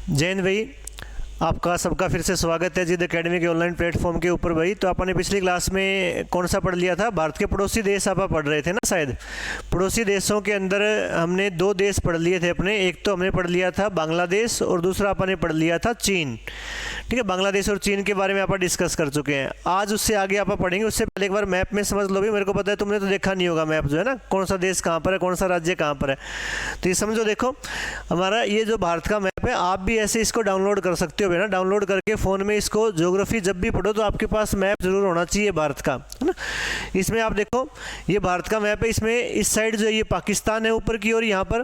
जय हिंद भाई, आपका सबका फिर से स्वागत है जिद एकेडमी के ऑनलाइन प्लेटफॉर्म के ऊपर। भाई तो आपने पिछली क्लास में कौन सा पढ़ लिया था? भारत के पड़ोसी देश आप पढ़ रहे थे ना शायद। पड़ोसी देशों के अंदर हमने दो देश पढ़ लिए थे अपने, एक तो हमने पढ़ लिया था बांग्लादेश और दूसरा आपने पढ़ लिया था चीन। ठीक है, बांग्लादेश और चीन के बारे में आप डिस्कस कर चुके हैं। आज उससे आगे आप पढ़ेंगे। उससे पहले एक बार मैप में समझ लो भी, मेरे को पता है तुमने तो देखा नहीं होगा मैप जो है ना, कौन सा देश कहाँ पर है, कौन सा राज्य कहाँ पर है। तो ये समझो, देखो हमारा ये जो भारत का मैप है, आप भी ऐसे इसको डाउनलोड कर सकते हो ना। डाउनलोड करके फ़ोन में इसको ज्योग्राफी जब भी पढ़ो तो आपके पास मैप जरूर होना चाहिए भारत का, है ना। इसमें आप देखो ये भारत का मैप है, इसमें इस साइड जो ये पाकिस्तान है ऊपर की ओर, यहाँ पर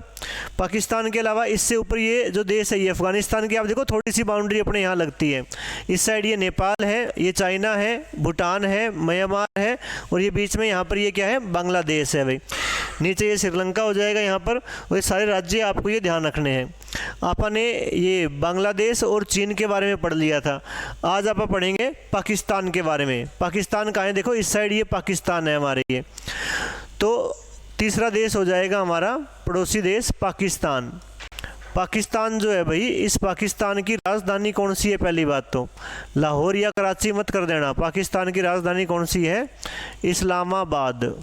पाकिस्तान के अलावा इससे ऊपर ये जो देश है ये अफगानिस्तान की, आप देखो थोड़ी सी बाउंड्री अपने यहाँ लगती है। इस साइड ये नेपाल है, ये चाइना है, भूटान है, म्यांमार है, और ये बीच में यहाँ पर ये क्या है, बांग्लादेश है भाई। नीचे ये श्रीलंका हो जाएगा यहाँ पर। और ये सारे राज्य आपको ये ध्यान रखने हैं। आपने ये बांग्लादेश और चीन के बारे में पढ़ लिया था। आज आप पढ़ेंगे पाकिस्तान के बारे में। पाकिस्तान कहाँ है? देखो इस साइड ये पाकिस्तान है हमारे ये। तो तीसरा देश हो जाएगा हमारा पड़ोसी देश पाकिस्तान। पाकिस्तान जो है भाई, इस पाकिस्तान की राजधानी कौन सी है? पहली बात तो लाहौर या कराची मत कर देना। पाकिस्तान की राजधानी कौन सी है? इस्लामाबाद।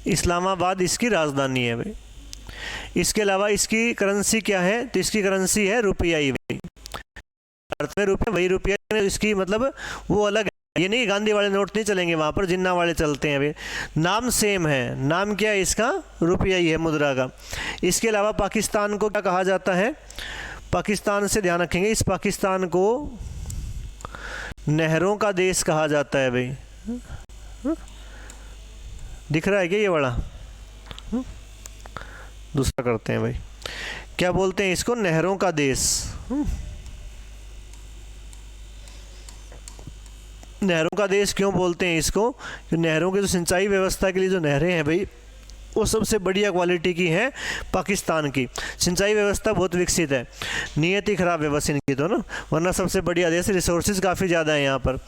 इस्लामाबाद इसकी राजधानी है भाई। इसके अलावा इसकी करेंसी क्या है? तो इसकी करेंसी है रुपया ही भाई। भारत में रुपया, वही रुपया, इसकी मतलब वो अलग है। ये नहीं गांधी वाले नोट नहीं चलेंगे वहाँ पर, जिन्ना वाले चलते हैं भाई। नाम सेम है, नाम क्या है इसका? रुपया ही है, मुद्रा का। इसके अलावा पाकिस्तान को क्या कहा जाता है? पाकिस्तान से ध्यान रखेंगे, इस पाकिस्तान को नहरों का देश कहा जाता है भाई। दिख रहा है क्या ये बड़ा? दूसरा करते हैं भाई, क्या बोलते हैं इसको? नहरों का देश। नहरों का देश क्यों बोलते हैं इसको? कि नहरों की जो सिंचाई व्यवस्था के लिए जो नहरें हैं भाई, वो सबसे बढ़िया क्वालिटी की है पाकिस्तान की। सिंचाई व्यवस्था बहुत विकसित है, नियति खराब है बस इनकी तो ना, वरना सबसे बढ़िया देश। रिसोर्सेज काफ़ी ज़्यादा है यहाँ पर,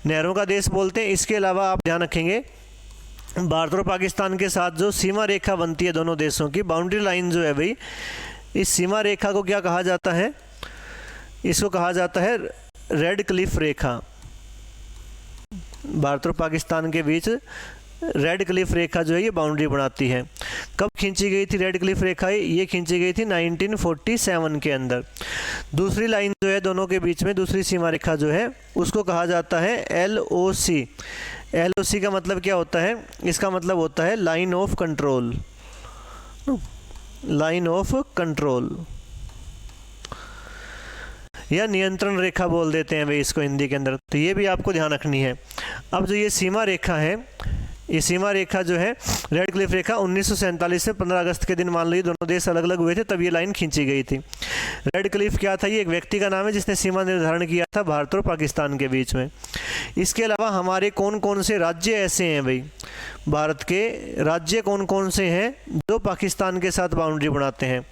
नहरों का देश बोलते हैं। इसके अलावा आप ध्यान रखेंगे, भारत और पाकिस्तान के साथ जो सीमा रेखा बनती है दोनों देशों की, बाउंड्री लाइन जो है भाई, इस सीमा रेखा को क्या कहा जाता है? इसको कहा जाता है रेड क्लिफ रेखा। भारत और पाकिस्तान के बीच रेड क्लिफ रेखा जो है ये बाउंड्री बनाती है। कब खींची गई थी रेड क्लिफ रेखा? ये खींची गई थी 1947 के अंदर। दूसरी लाइन जो है दोनों के बीच में, दूसरी सीमा रेखा जो है, उसको कहा जाता है LOC। LOC का मतलब क्या होता है? इसका मतलब होता है line of control. Line of control या नियंत्रण रेखा बोल देते हैं भाई इसको हिंदी के अंदर। तो ये भी आपको ध्यान रखनी है। अब जो ये सीमा रेखा है, ये सीमा रेखा जो है रेड क्लिफ रेखा, 1947 में 15 अगस्त के दिन मान लीजिए दोनों देश अलग अलग हुए थे, तब ये लाइन खींची गई थी। रेड क्लिफ क्या था? ये एक व्यक्ति का नाम है जिसने सीमा निर्धारण किया था भारत और पाकिस्तान के बीच में। इसके अलावा हमारे कौन कौन से राज्य ऐसे हैं भाई, भारत के राज्य कौन कौन से हैं जो पाकिस्तान के साथ बाउंड्री बनाते हैं?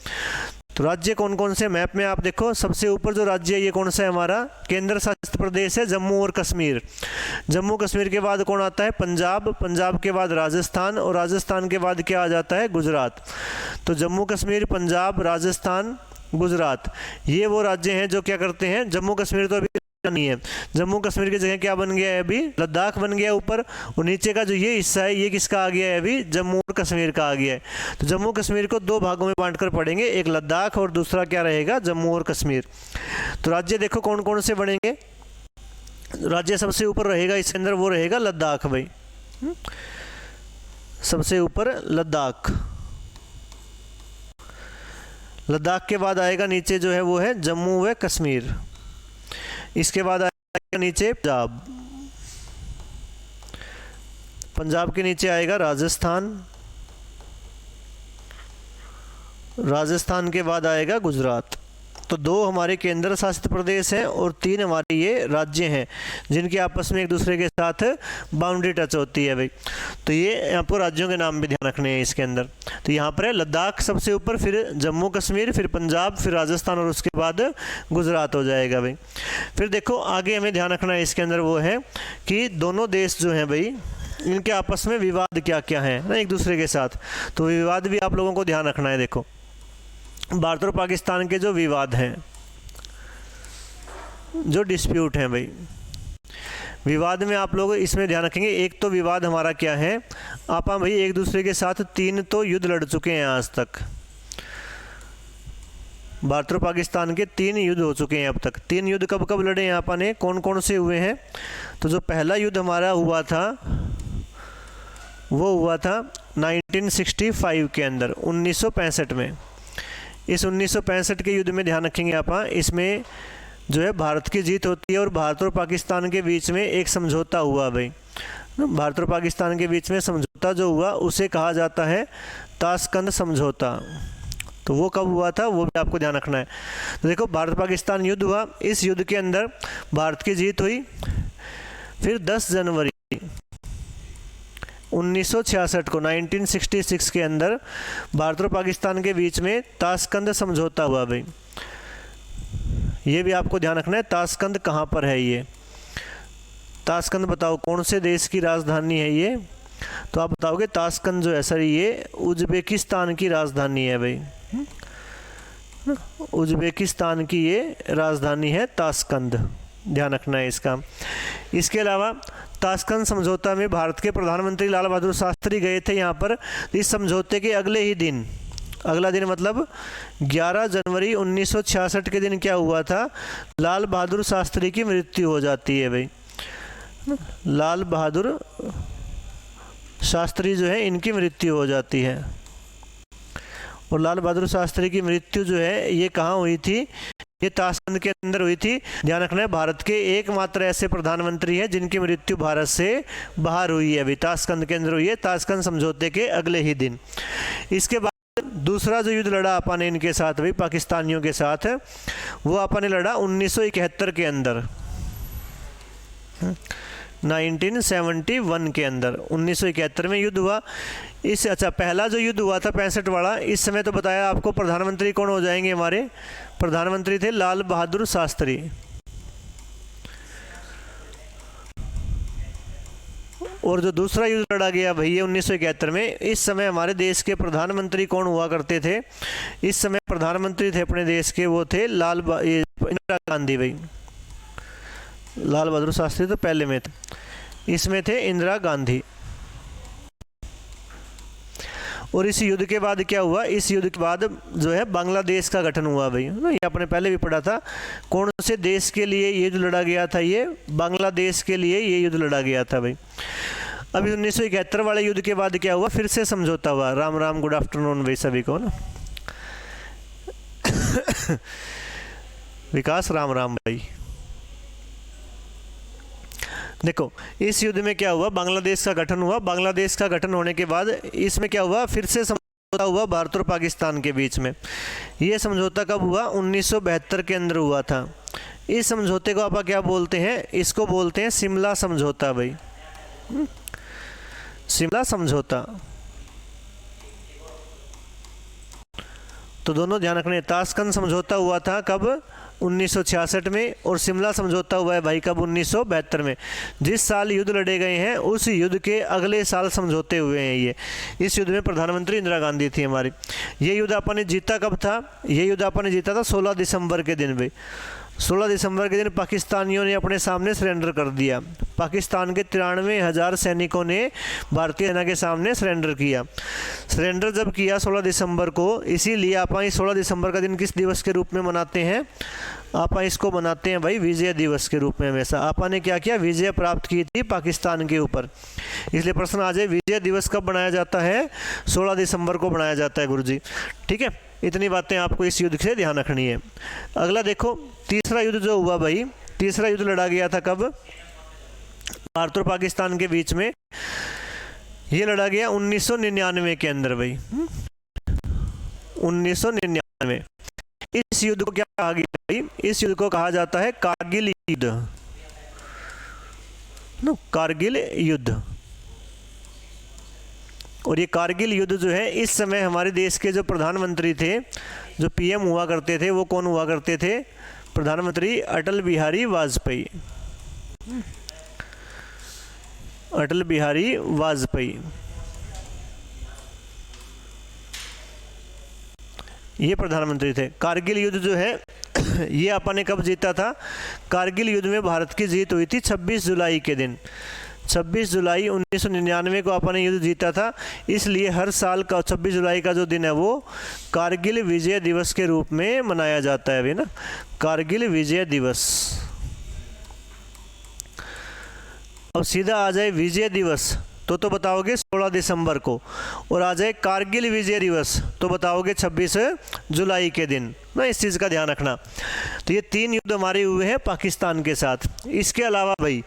तो राज्य कौन कौन से मैप में आप देखो, सबसे ऊपर जो राज्य है ये कौन सा है? हमारा केंद्र शासित प्रदेश है जम्मू और कश्मीर। जम्मू कश्मीर के बाद कौन आता है? पंजाब। पंजाब के बाद राजस्थान, और राजस्थान के बाद क्या आ जाता है? गुजरात। तो जम्मू कश्मीर, पंजाब, राजस्थान, गुजरात, ये वो राज्य हैं जो क्या करते हैं? जम्मू कश्मीर तो अभी नहीं है, जम्मू कश्मीर की जगह क्या बन गया है अभी? लद्दाख बन गया ऊपर, और नीचे का जो ये हिस्सा है ये किसका आ गया है अभी? जम्मू और कश्मीर का आ गया है। तो जम्मू कश्मीर को दो भागों में बांटकर पढ़ेंगे, एक लद्दाख और दूसरा क्या रहेगा? जम्मू और कश्मीर। तो राज्य देखो कौन कौन से बनेंगे। राज्य सबसे ऊपर रहेगा इसके अंदर, वो रहेगा लद्दाख भाई। सबसे ऊपर लद्दाख। लद्दाख के बाद आएगा नीचे जो है वो है जम्मू व कश्मीर। इसके बाद आएगा नीचे पंजाब। पंजाब के नीचे आएगा राजस्थान। राजस्थान के बाद आएगा गुजरात। तो दो हमारे केंद्र शासित प्रदेश हैं और 3 हमारे ये राज्य हैं जिनके आपस में एक दूसरे के साथ बाउंड्री टच होती है भाई। तो ये आपको राज्यों के नाम भी ध्यान रखने हैं इसके अंदर। तो यहाँ पर है लद्दाख सबसे ऊपर, फिर जम्मू कश्मीर, फिर पंजाब, फिर राजस्थान, और उसके बाद गुजरात हो जाएगा भाई। फिर देखो आगे हमें ध्यान रखना है इसके अंदर वो है कि दोनों देश जो हैं भाई, इनके आपस में विवाद क्या क्या है ना एक दूसरे के साथ। तो विवाद भी आप लोगों को ध्यान रखना है। देखो भारत और पाकिस्तान के जो विवाद हैं, जो डिस्प्यूट हैं भाई, विवाद में आप लोग इसमें ध्यान रखेंगे। एक तो विवाद हमारा क्या है, आप भाई एक दूसरे के साथ 3 तो युद्ध लड़ चुके हैं आज तक। भारत और पाकिस्तान के 3 युद्ध हो चुके हैं अब तक। 3 युद्ध कब कब लड़े हैं आपा ने, कौन कौन से हुए हैं? तो जो पहला युद्ध हमारा हुआ था वो हुआ था 1965 के अंदर, 1965 में। इस 1965 के युद्ध में ध्यान रखेंगे आप, इसमें जो है भारत की जीत होती है और भारत और पाकिस्तान के बीच में एक समझौता हुआ भाई। भारत और पाकिस्तान के बीच में समझौता जो हुआ उसे कहा जाता है ताशकंद समझौता। तो वो कब हुआ था वो भी आपको ध्यान रखना है। तो देखो, भारत पाकिस्तान युद्ध हुआ, इस युद्ध के अंदर भारत की जीत हुई। फिर 10 जनवरी 1966 को, 1966 के अंदर भारत और पाकिस्तान के बीच में ताशकंद समझौता हुआ भाई। ये भी आपको ध्यान रखना है, ताशकंद कहाँ पर है ये? ताशकंद बताओ कौन से देश की राजधानी है ये? तो आप बताओगे ताशकंद जो है सर ये उज्बेकिस्तान की राजधानी है भाई। उज्बेकिस्तान की ये राजधानी है ताशकंद, ध्यान रखना है इसका। इसके अलावा ताशकंद समझौता में भारत के प्रधानमंत्री लाल बहादुर शास्त्री गए थे यहाँ पर। इस समझौते के अगले ही दिन, अगला दिन मतलब 11 जनवरी 1966 के दिन क्या हुआ था, लाल बहादुर शास्त्री की मृत्यु हो जाती है भाई। लाल बहादुर शास्त्री जो है इनकी मृत्यु हो जाती है। और लाल बहादुर शास्त्री की मृत्यु जो है ये कहाँ हुई थी? ये ताशकंद के अंदर हुई थी। ध्यान रखना है, भारत के एकमात्र ऐसे प्रधानमंत्री हैं जिनकी मृत्यु भारत से बाहर हुई है अभी, ताशकंद के अंदर हुई है, ताशकंद समझौते के अगले ही दिन। इसके बाद दूसरा जो युद्ध लड़ा आपा ने इनके साथ भाई, पाकिस्तानियों के साथ, वो आपा ने लड़ा 1971 के अंदर, 1971 के अंदर, 1971 में युद्ध हुआ। इस पहला जो युद्ध हुआ था 65 वाला, इस समय तो बताया आपको प्रधानमंत्री कौन हो जाएंगे हमारे? प्रधानमंत्री थे लाल बहादुर शास्त्री। और जो दूसरा युद्ध लड़ा गया भैया 1971 में, इस समय हमारे देश के प्रधानमंत्री कौन हुआ करते थे? इस समय प्रधानमंत्री थे अपने देश के, वो थे इंदिरा गांधी भाई। लाल बहादुर शास्त्री तो पहले में थे, इसमें थे इंदिरा गांधी। और इस युद्ध के बाद क्या हुआ? इस युद्ध के बाद जो है बांग्लादेश का गठन हुआ भाई। ये आपने पहले भी पढ़ा था। कौन से देश के लिए ये युद्ध लड़ा गया था? ये बांग्लादेश के लिए ये युद्ध लड़ा गया था भाई। अभी 1971 वाले युद्ध के बाद क्या हुआ? फिर से समझौता हुआ। राम राम, गुड आफ्टरनून भाई सभी को ना। विकास राम राम भाई। देखो, इस युद्ध में क्या हुआ? बांग्लादेश का गठन हुआ। बांग्लादेश का गठन होने के बाद इसमें क्या हुआ? फिर से समझौता हुआ भारत और पाकिस्तान के बीच में। ये समझौता कब हुआ? 1972 के अंदर हुआ था। इस समझौते को आप क्या बोलते हैं? इसको बोलते हैं शिमला समझौता भाई। शिमला समझौता। तो दोनों ध्यान रखने, ताशकंद समझौता हुआ था कब? 1966 में। और शिमला समझौता हुआ है भाई कब? 1972 में। जिस साल युद्ध लड़े गए हैं उस युद्ध के अगले साल समझौते हुए हैं ये। इस युद्ध में प्रधानमंत्री इंदिरा गांधी थी हमारी। ये युद्ध अपन ने जीता कब था? ये युद्ध अपन ने जीता था 16 दिसंबर के दिन भाई। 16 दिसंबर के दिन पाकिस्तानियों ने अपने सामने सरेंडर कर दिया। पाकिस्तान के 93,000 सैनिकों ने भारतीय सेना के सामने सरेंडर किया। सरेंडर जब किया 16 दिसंबर को, इसीलिए आप 16 दिसंबर का दिन किस दिवस के रूप में मनाते हैं? आप इसको मनाते हैं भाई विजय दिवस के रूप में। हमेशा आपा ने क्या किया? विजय प्राप्त की थी पाकिस्तान के ऊपर। इसलिए प्रश्न आ जाए, विजय दिवस कब बनाया जाता है? 16 दिसंबर को बनाया जाता है गुरुजी। ठीक है, इतनी बातें आपको इस युद्ध से ध्यान रखनी है। अगला देखो, तीसरा युद्ध जो हुआ भाई, तीसरा युद्ध लड़ा गया था कब? भारत और पाकिस्तान के बीच में। ये लड़ा गया 1999 के अंदर भाई। 1999। इस युद्ध को क्या कहा गया भाई? इस युद्ध को कहा जाता है कारगिल युद्ध। कारगिल युद्ध। और ये कारगिल युद्ध जो है, इस समय हमारे देश के जो प्रधानमंत्री थे, जो पीएम हुआ करते थे, वो कौन हुआ करते थे? प्रधानमंत्री अटल बिहारी वाजपेयी। अटल बिहारी वाजपेयी। ये प्रधानमंत्री थे। कारगिल युद्ध जो है ये अपन ने कब जीता था? कारगिल युद्ध में भारत की जीत हुई थी 26 जुलाई के दिन। 26 जुलाई 1999 को अपन ने युद्ध जीता था, इसलिए हर साल का 26 जुलाई का जो दिन है वो कारगिल विजय दिवस के रूप में मनाया जाता है अभी ना, कारगिल विजय दिवस। अब सीधा आ जाए विजय दिवस तो बताओगे 16 दिसंबर को, और आ जाए कारगिल विजय दिवस तो बताओगे 26 जुलाई के दिन ना, इस चीज़ का ध्यान रखना। तो ये 3 युद्ध हमारे हुए हैं पाकिस्तान के साथ। इसके अलावा भाई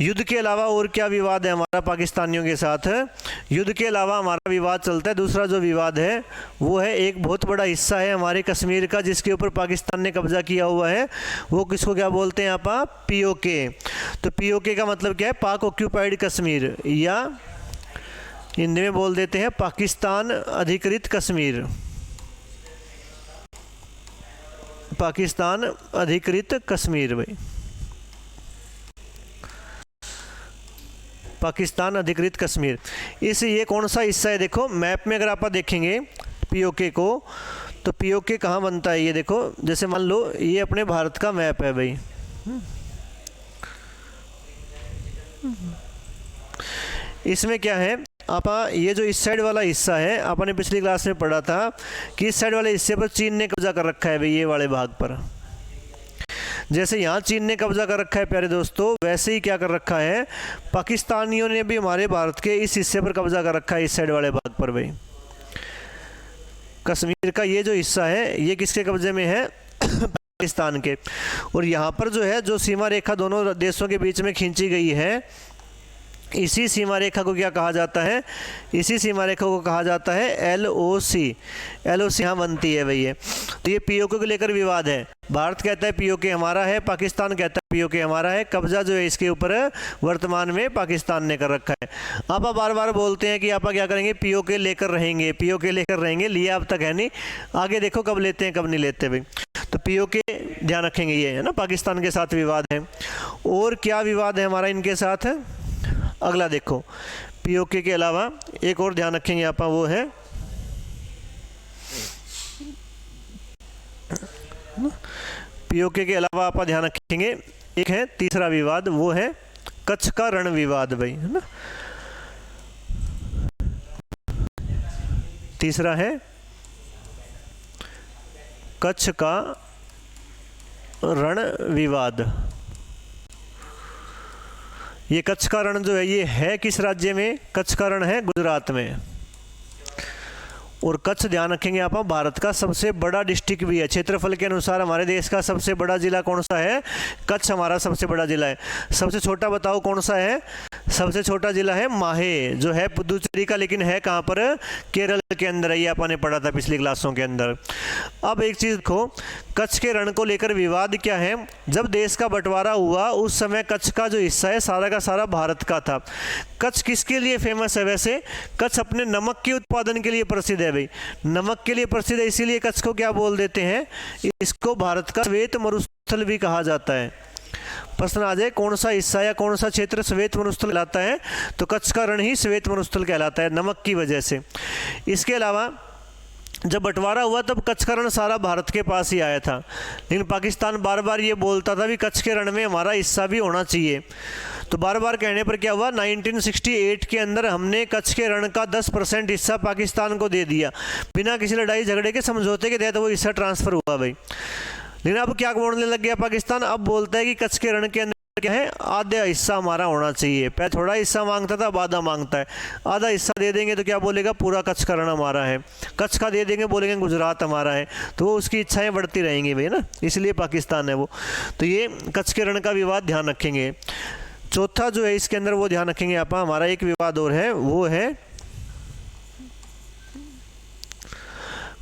युद्ध के अलावा और क्या विवाद है हमारा पाकिस्तानियों के साथ? युद्ध के अलावा हमारा विवाद चलता है, दूसरा जो विवाद है वो है एक बहुत बड़ा हिस्सा है हमारे कश्मीर का जिसके ऊपर पाकिस्तान ने कब्जा किया हुआ है, वो किसको क्या बोलते हैं यहाँ पर? POK। तो POK का मतलब क्या है? पाक ऑक्यूपाइड कश्मीर, या हिंदी में बोल देते हैं पाकिस्तान अधिकृत कश्मीर। पाकिस्तान अधिकृत कश्मीर भाई, पाकिस्तान अधिकृत कश्मीर। इस ये कौन सा हिस्सा है? देखो मैप में अगर आप देखेंगे POK को, तो POK कहाँ बनता है? ये देखो, जैसे मान लो ये अपने भारत का मैप है भाई, इसमें क्या है आप, ये जो इस साइड वाला हिस्सा है आपने पिछली क्लास में पढ़ा था कि इस साइड वाले हिस्से पर चीन ने कब्जा कर रखा है भाई, ये वाले भाग पर। जैसे यहाँ चीन ने कब्जा कर रखा है प्यारे दोस्तों, वैसे ही क्या कर रखा है पाकिस्तानियों ने भी हमारे भारत के इस हिस्से पर कब्जा कर रखा है, इस साइड वाले भाग पर भाई। कश्मीर का ये जो हिस्सा है ये किसके कब्जे में है? पाकिस्तान के। और यहाँ पर जो है जो सीमा रेखा दोनों देशों के बीच में खींची गई है, इसी सीमा रेखा को क्या कहा जाता है? इसी सीमा रेखा को कहा जाता है LOC। LOC यहाँ बनती है भैया। तो ये POK को लेकर विवाद है। भारत कहता है POK हमारा है, पाकिस्तान कहता है POK हमारा है। कब्जा जो है इसके ऊपर वर्तमान में पाकिस्तान ने कर रखा है। आप बार बार बोलते हैं कि आप क्या करेंगे? POK लेकर रहेंगे, POK लेकर रहेंगे, लिया अब तक है नहीं, आगे देखो कब लेते हैं कब नहीं लेते भाई। तो POK ध्यान रखेंगे, ये है ना पाकिस्तान के साथ विवाद है। और क्या विवाद है हमारा इनके साथ? अगला देखो, POK के अलावा एक और ध्यान रखेंगे आप, वो है POK के अलावा आप ध्यान रखेंगे एक है तीसरा विवाद, वो है कच्छ का रण विवाद भाई, है ना। तीसरा है कच्छ का रण विवाद। ये कच्छ का रण जो है ये है किस राज्य में? कच्छ का रण है गुजरात में। और कच्छ ध्यान रखेंगे आप, भारत का सबसे बड़ा डिस्ट्रिक्ट भी है। क्षेत्रफल के अनुसार हमारे देश का सबसे बड़ा जिला कौन सा है? कच्छ हमारा सबसे बड़ा जिला है। सबसे छोटा बताओ कौन सा है? सबसे छोटा जिला है माहे, जो है पुदुचेरी का, लेकिन है कहाँ पर? केरल के अंदर है। ये आपने पढ़ा था पिछली क्लासों के अंदर। अब एक चीज़ देखो, कच्छ के रण को लेकर विवाद क्या है? जब देश का बंटवारा हुआ उस समय कच्छ का जो हिस्सा है सारा का सारा भारत का था। कच्छ किसके लिए फेमस है वैसे? कच्छ अपने नमक के उत्पादन के लिए प्रसिद्ध है भाई। नमक के लिए प्रसिद्ध है, इसीलिए कच्छ को क्या बोल देते हैं? इसको भारत का श्वेत मरुस्थल भी कहा जाता है। प्रश्न आ जाए कौन सा हिस्सा या कौन सा क्षेत्र श्वेत मरुस्थल कहलाता है? तो कच्छ का रण ही श्वेत मरुस्थल कहलाता है, नमक की वजह से। इसके अलावा जब बंटवारा हुआ तब कच्छ का रण सारा भारत के पास ही आया था, लेकिन पाकिस्तान बार बार ये बोलता था भी कच्छ के रण में हमारा हिस्सा भी होना चाहिए। तो बार बार कहने पर क्या हुआ? 1968 के अंदर हमने कच्छ के रण का 10% हिस्सा पाकिस्तान को दे दिया, बिना किसी लड़ाई झगड़े के, समझौते के तहत वो हिस्सा ट्रांसफर हुआ भाई। लेकिन अब क्या बोलने लग गया पाकिस्तान? अब बोलता है कि कच्छ के रण के अंदर क्या है? आधा हिस्सा हमारा होना चाहिए। पहले थोड़ा हिस्सा मांगता था, अब आधा मांगता है। आधा हिस्सा दे देंगे तो क्या बोलेगा? पूरा कच्छ का रण हमारा है। कच्छ का दे देंगे बोलेंगे गुजरात हमारा है। तो वो उसकी इच्छाएं बढ़ती रहेंगी भाई ना, इसलिए पाकिस्तान है वो। तो ये कच्छ के रण का विवाद ध्यान रखेंगे। चौथा जो है इसके अंदर वो ध्यान रखेंगे आप, हमारा एक विवाद और है, वो है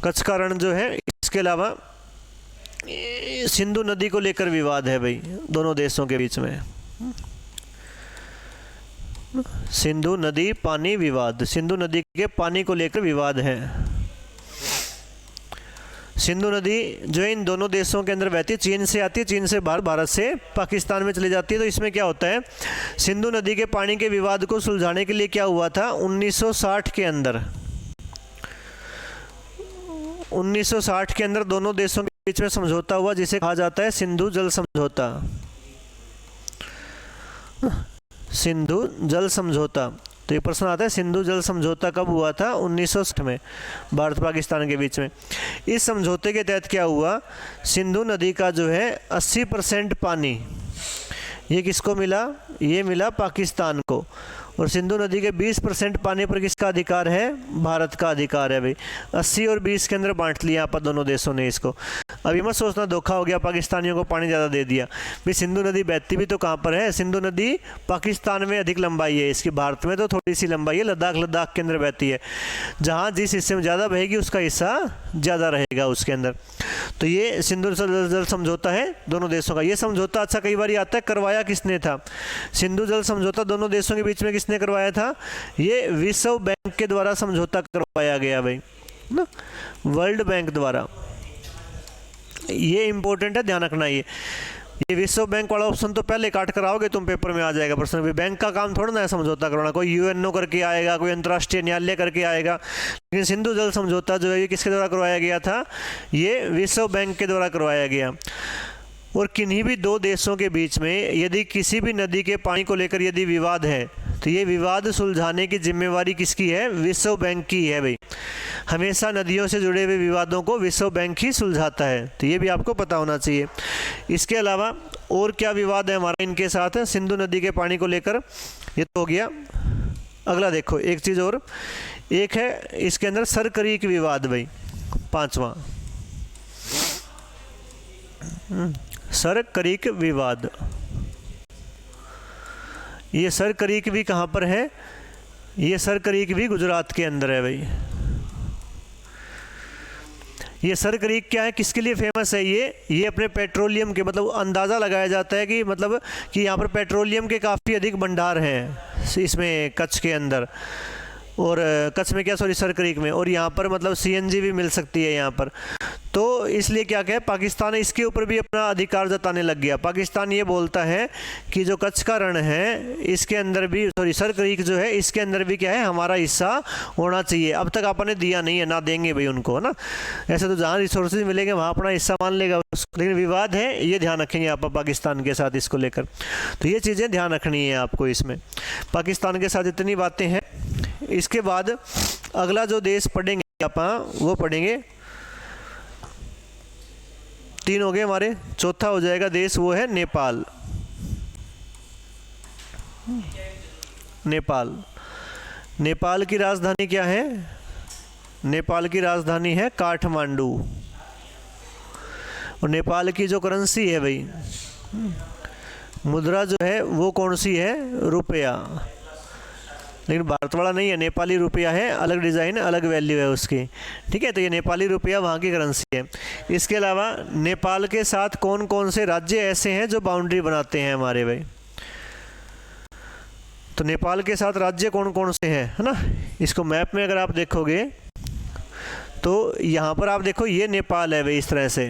कच्छ का रण जो है। इसके अलावा सिंधु नदी को लेकर विवाद है भाई दोनों देशों के बीच में। सिंधु नदी पानी विवाद, सिंधु नदी के पानी को लेकर विवाद है। सिंधु नदी जो है इन दोनों देशों के अंदर बहती है, चीन से आती है, चीन से बाहर भारत से पाकिस्तान में चली जाती है। तो इसमें क्या होता है? सिंधु नदी के पानी के विवाद को सुलझाने के लिए क्या हुआ था? 1960 के अंदर 1960 के अंदर दोनों देशों के बीच में समझौता हुआ जिसे कहा जाता है सिंधु जल समझौता। सिंधु जल समझौता। तो ये प्रश्न आता है सिंधु जल समझौता कब हुआ था? 1960 में, भारत पाकिस्तान के बीच में। इस समझौते के तहत क्या हुआ, सिंधु नदी का जो है 80% पानी ये किसको मिला? ये मिला पाकिस्तान को। और सिंधु नदी के 20% पानी पर किसका अधिकार है? भारत का अधिकार है भाई। 80 और 20 के अंदर बांट लिया आप दोनों देशों ने इसको। अभी मत सोचना धोखा हो गया, पाकिस्तानियों को पानी ज़्यादा दे दिया भाई। सिंधु नदी बहती भी तो कहाँ पर है? सिंधु नदी पाकिस्तान में अधिक लंबाई है इसकी, भारत में तो थोड़ी सी लंबाई है, लद्दाख के अंदर बहती है। जहाँ जिस हिस्से में ज़्यादा बहेगी उसका हिस्सा ज़्यादा रहेगा उसके अंदर। तो ये सिंधु जल समझौता है दोनों देशों का। ये समझौता अच्छा कई बार आता है करवाया किसने था? सिंधु जल समझौता दोनों देशों के बीच में किसने करवाया था? ये विश्व बैंक के द्वारा समझौता करवाया गया भाई ना, वर्ल्ड बैंक द्वारा। ये इंपॉर्टेंट है, ध्यान रखना। ये विश्व बैंक वाला ऑप्शन तो पहले काट कर आओगे तुम, पेपर में आ जाएगा प्रश्न भी। बैंक का काम थोड़ा ना है समझौता करवाना, कोई यूएनओ करके आएगा, कोई अंतर्राष्ट्रीय न्यायालय करके आएगा। लेकिन सिंधु जल समझौता जो है ये किसके द्वारा करवाया गया था? ये विश्व बैंक के द्वारा करवाया गया। और किन्हीं भी दो देशों के बीच में यदि किसी भी नदी के पानी को लेकर यदि विवाद है तो ये विवाद सुलझाने की जिम्मेवारी किसकी है? विश्व बैंक की है भाई। हमेशा नदियों से जुड़े हुए विवादों को विश्व बैंक ही सुलझाता है, तो ये भी आपको पता होना चाहिए। इसके अलावा और क्या विवाद है हमारा इनके साथ सिंधु नदी के पानी को लेकर? ये तो हो गया। अगला देखो एक चीज़ और, एक है इसके अंदर सर क्रीक विवाद भाई, 5वां सर क्रीक विवाद। ये सर क्रीक भी कहाँ पर है? ये सर क्रीक भी गुजरात के अंदर है भाई। ये सर क्रीक क्या है, किसके लिए फेमस है? ये अपने पेट्रोलियम के, मतलब अंदाज़ा लगाया जाता है कि मतलब कि यहाँ पर पेट्रोलियम के काफ़ी अधिक भंडार हैं इसमें कच्छ के अंदर, और कच्छ में क्या, सॉरी सर क्रीक में। और यहाँ पर मतलब सीएनजी भी मिल सकती है यहाँ पर। तो इसलिए क्या कहे, पाकिस्तान इसके ऊपर भी अपना अधिकार जताने लग गया। पाकिस्तान ये बोलता है कि जो कच्छ का रण है इसके अंदर भी, सॉरी सर क्रीक जो है इसके अंदर भी क्या है, हमारा हिस्सा होना चाहिए। अब तक आपने दिया नहीं है, ना देंगे भाई उनको, है ना। ऐसे तो जहाँ रिसोर्सेज मिलेंगे वहाँ अपना हिस्सा मान लेगा। लेकिन विवाद है, ये ध्यान रखेंगे आप पाकिस्तान के साथ इसको लेकर। तो ये चीज़ें ध्यान रखनी है आपको इसमें। पाकिस्तान के साथ इतनी बातें हैं। इसके बाद अगला जो देश पढ़ेंगे आप वो पढ़ेंगे, 3 हो गए हमारे, चौथा हो जाएगा देश, वो है नेपाल। नेपाल, नेपाल की राजधानी क्या है? नेपाल की राजधानी है काठमांडू। और नेपाल की जो करेंसी है भाई, मुद्रा जो है वो कौन सी है? रुपया। लेकिन भारत वाला नहीं है, नेपाली रुपया है, अलग डिज़ाइन अलग वैल्यू है उसकी, ठीक है। तो ये नेपाली रुपया वहाँ की करेंसी है। इसके अलावा नेपाल के साथ कौन कौन से राज्य ऐसे हैं जो बाउंड्री बनाते हैं हमारे भाई? तो नेपाल के साथ राज्य कौन कौन से हैं, है ना। इसको मैप में अगर आप देखोगे तो यहाँ पर आप देखो ये नेपाल है भाई इस तरह से।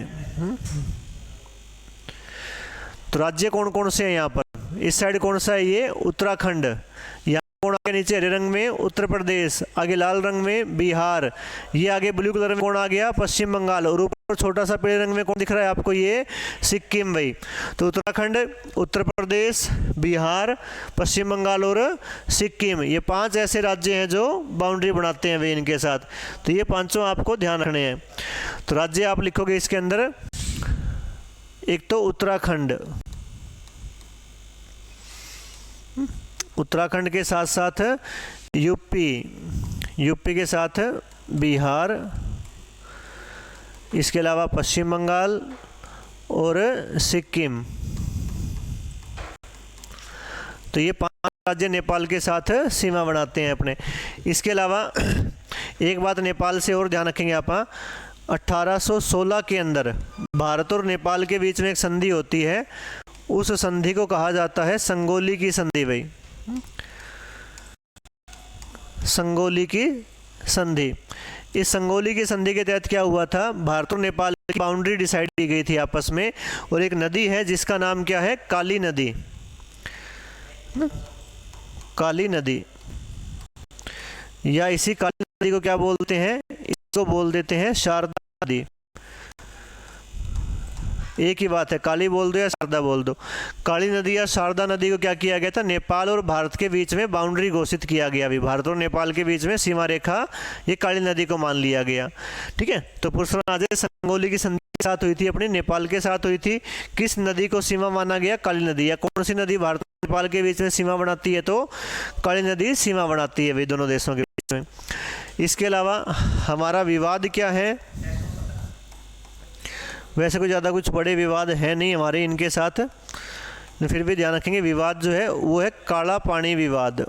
तो राज्य कौन कौन से हैं यहाँ पर? इस साइड कौन सा है? ये उत्तराखंड। कौन आगे नीचे हरे रंग में? उत्तर प्रदेश। आगे लाल रंग में बिहार। ये आगे ब्लू कलर में कौन आ गया? पश्चिम बंगाल। और ऊपर छोटा सा पीले रंग में कौन दिख रहा है आपको? ये सिक्किम भाई। तो उत्तराखंड, उत्तर प्रदेश, बिहार, पश्चिम बंगाल और सिक्किम, ये 5 ऐसे राज्य हैं जो बाउंड्री बनाते हैं भाई इनके साथ। तो ये 5 आपको ध्यान रखने हैं। तो राज्य आप लिखोगे इसके अंदर, एक तो उत्तराखंड, उत्तराखंड के साथ साथ यूपी, यूपी के साथ बिहार, इसके अलावा पश्चिम बंगाल और सिक्किम। तो ये 5 राज्य नेपाल के साथ सीमा बनाते हैं अपने। इसके अलावा एक बात नेपाल से और ध्यान रखेंगे आप, 1816 के अंदर भारत और नेपाल के बीच में एक संधि होती है। उस संधि को कहा जाता है संगोली की संधि भाई, संगोली की संधि। इस संगोली की संधि के तहत क्या हुआ था? भारत और नेपाल की बाउंड्री डिसाइड की गई थी आपस में। और एक नदी है जिसका नाम क्या है? काली नदी। काली नदी, या इसी काली नदी को क्या बोलते हैं? इसको बोल देते हैं शारदा नदी, एक ही बात है, काली बोल दो या शारदा बोल दो। काली नदी या शारदा नदी को क्या किया गया था, नेपाल और भारत के बीच में बाउंड्री घोषित किया गया। अभी भारत और नेपाल के बीच में सीमा रेखा ये काली नदी को मान लिया गया। ठीक है, तो पुरस्कार संगोली की संधि के साथ हुई थी, अपनी नेपाल के साथ हुई थी। किस नदी को सीमा माना गया, काली नदी। या कौन सी नदी भारत और नेपाल के बीच में सीमा बनाती है, तो काली नदी सीमा बनाती है भाई दोनों देशों के बीच में। इसके अलावा हमारा विवाद क्या है, वैसे कोई ज़्यादा कुछ बड़े विवाद है नहीं हमारे इनके साथ, फिर भी ध्यान रखेंगे विवाद जो है वो है काला पानी विवाद।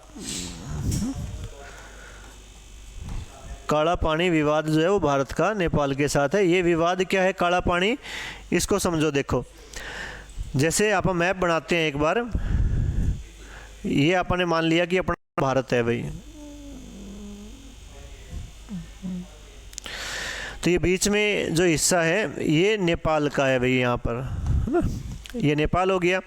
काला पानी विवाद जो है वो भारत का नेपाल के साथ है। ये विवाद क्या है काला पानी, इसको समझो। देखो जैसे आप मैप बनाते हैं एक बार, ये आपने मान लिया कि अपना भारत है भाई, तो ये बीच में जो हिस्सा है ये नेपाल का है भाई, यहाँ पर है ना, ये नेपाल हो गया।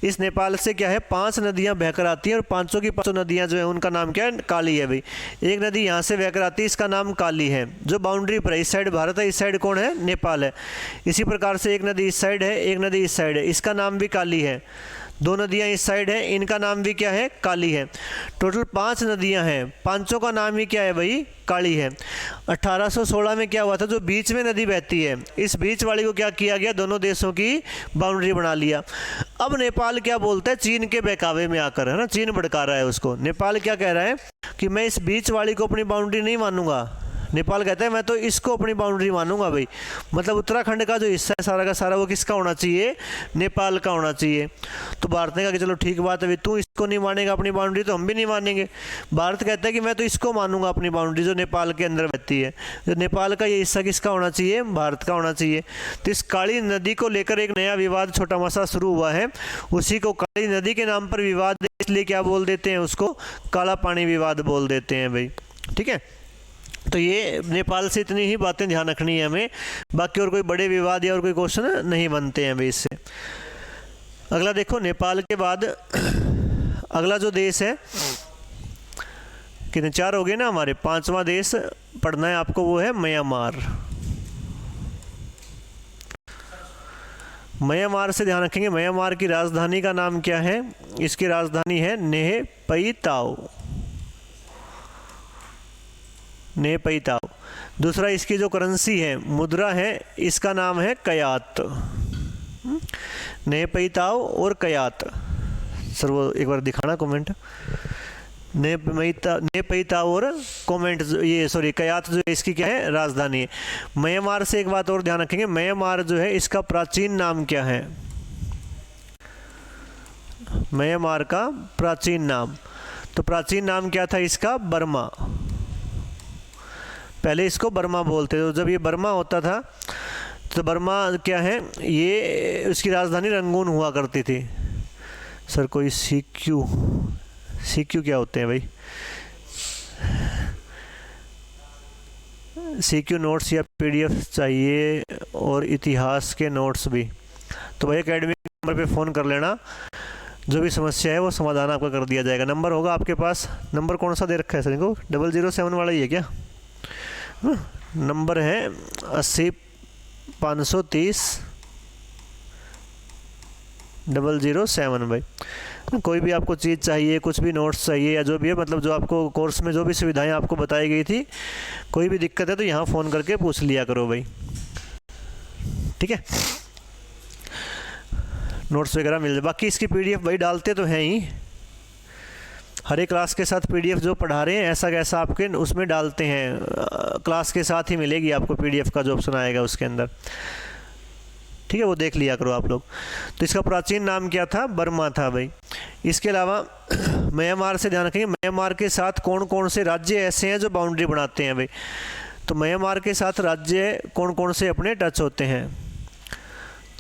इस नेपाल से क्या है 5 नदियाँ बहकर आती हैं और पांचों की पांचों नदियाँ जो है उनका नाम क्या है, काली है भाई। एक नदी यहाँ से बहकर आती है, इसका नाम काली है, जो बाउंड्री पर है। इस साइड भारत है, इस साइड कौन है, नेपाल है। इसी प्रकार से एक नदी इस साइड है, एक नदी इस साइड है, इसका नाम भी काली है। 2 नदियाँ इस साइड है, इनका नाम भी क्या है, काली है। टोटल 5 नदियाँ हैं, पांचों का नाम ही क्या है भाई, काली है। 1816 में क्या हुआ था, जो बीच में नदी बहती है, इस बीच वाली को क्या किया गया, दोनों देशों की बाउंड्री बना लिया। अब नेपाल क्या बोलता है, चीन के बहकावे में आकर, है ना, चीन भड़का रहा है उसको। नेपाल क्या कह रहा है कि मैं इस बीच वाली को अपनी बाउंड्री नहीं मानूंगा। नेपाल कहता है मैं तो इसको अपनी बाउंड्री मानूंगा भाई। मतलब उत्तराखंड का जो हिस्सा है सारा का सारा वो किसका होना चाहिए, नेपाल का होना चाहिए। तो भारत ने कहा कि चलो ठीक बात है भाई, तू इसको नहीं मानेगा अपनी बाउंड्री तो हम भी नहीं मानेंगे। भारत कहता है कि मैं तो इसको मानूंगा अपनी बाउंड्री जो नेपाल के अंदर बहती है। जो नेपाल का ये हिस्सा किसका होना चाहिए, भारत का होना चाहिए। तो इस काली नदी को लेकर एक नया विवाद छोटा मोटा शुरू हुआ है, उसी को काली नदी के नाम पर विवाद, इसलिए क्या बोल देते हैं उसको, काला पानी विवाद बोल देते हैं भाई। ठीक है, तो ये नेपाल से इतनी ही बातें ध्यान रखनी है हमें, बाकी और कोई बड़े विवाद या और कोई क्वेश्चन नहीं बनते हैं भाई इससे। अगला देखो, नेपाल के बाद अगला जो देश है, कितने 4 हो गए ना हमारे, 5वां देश पढ़ना है आपको, वो है म्यांमार। म्यांमार से ध्यान रखेंगे, म्यांमार की राजधानी का नाम क्या है, इसकी राजधानी है नेह पई ताओ, नेह पई ताओ। दूसरा इसकी जो करेंसी है, मुद्रा है, इसका नाम है कयात। नेह पई ताओ और कयात, सर वो एक बार दिखाना कमेंट, नेह पई ताओ और कमेंट, ये सॉरी कयात जो है इसकी क्या है, राजधानी है। म्यांमार से एक बात और ध्यान रखेंगे, म्यांमार जो है इसका प्राचीन नाम क्या है, म्यांमार का प्राचीन नाम, तो प्राचीन नाम क्या था इसका, बर्मा। पहले इसको बर्मा बोलते थे। तो जब ये बर्मा होता था तो बर्मा क्या है, ये उसकी राजधानी रंगून हुआ करती थी। सर कोई सीक्यू क्या होते हैं भाई, सीक्यू नोट्स या पीडीएफ चाहिए और इतिहास के नोट्स भी, तो भाई एकेडमी नंबर पे फ़ोन कर लेना, जो भी समस्या है वो समाधान आपका कर दिया जाएगा। नंबर होगा आपके पास, नंबर कौन सा दे रखा है सर इनको, 007 वाला ही है क्या, नंबर है 80 530 007 भाई। कोई भी आपको चीज़ चाहिए, कुछ भी नोट्स चाहिए या जो भी है, मतलब जो आपको कोर्स में जो भी सुविधाएं आपको बताई गई थी, कोई भी दिक्कत है तो यहाँ फ़ोन करके पूछ लिया करो भाई। ठीक है, नोट्स वगैरह मिल जाए। बाकी इसकी पीडीएफ भाई डालते तो हैं ही, हर एक क्लास के साथ पीडीएफ जो पढ़ा रहे हैं ऐसा कैसा आपके उसमें डालते हैं, क्लास के साथ ही मिलेगी आपको पीडीएफ का जो ऑप्शन आएगा उसके अंदर। ठीक है, वो देख लिया करो आप लोग। तो इसका प्राचीन नाम क्या था, बर्मा था भाई। इसके अलावा म्यांमार से ध्यान रखेंगे, म्यांमार के साथ कौन कौन से राज्य ऐसे हैं जो बाउंड्री बनाते हैं भाई। तो म्यांमार के साथ राज्य कौन कौन से अपने टच होते हैं,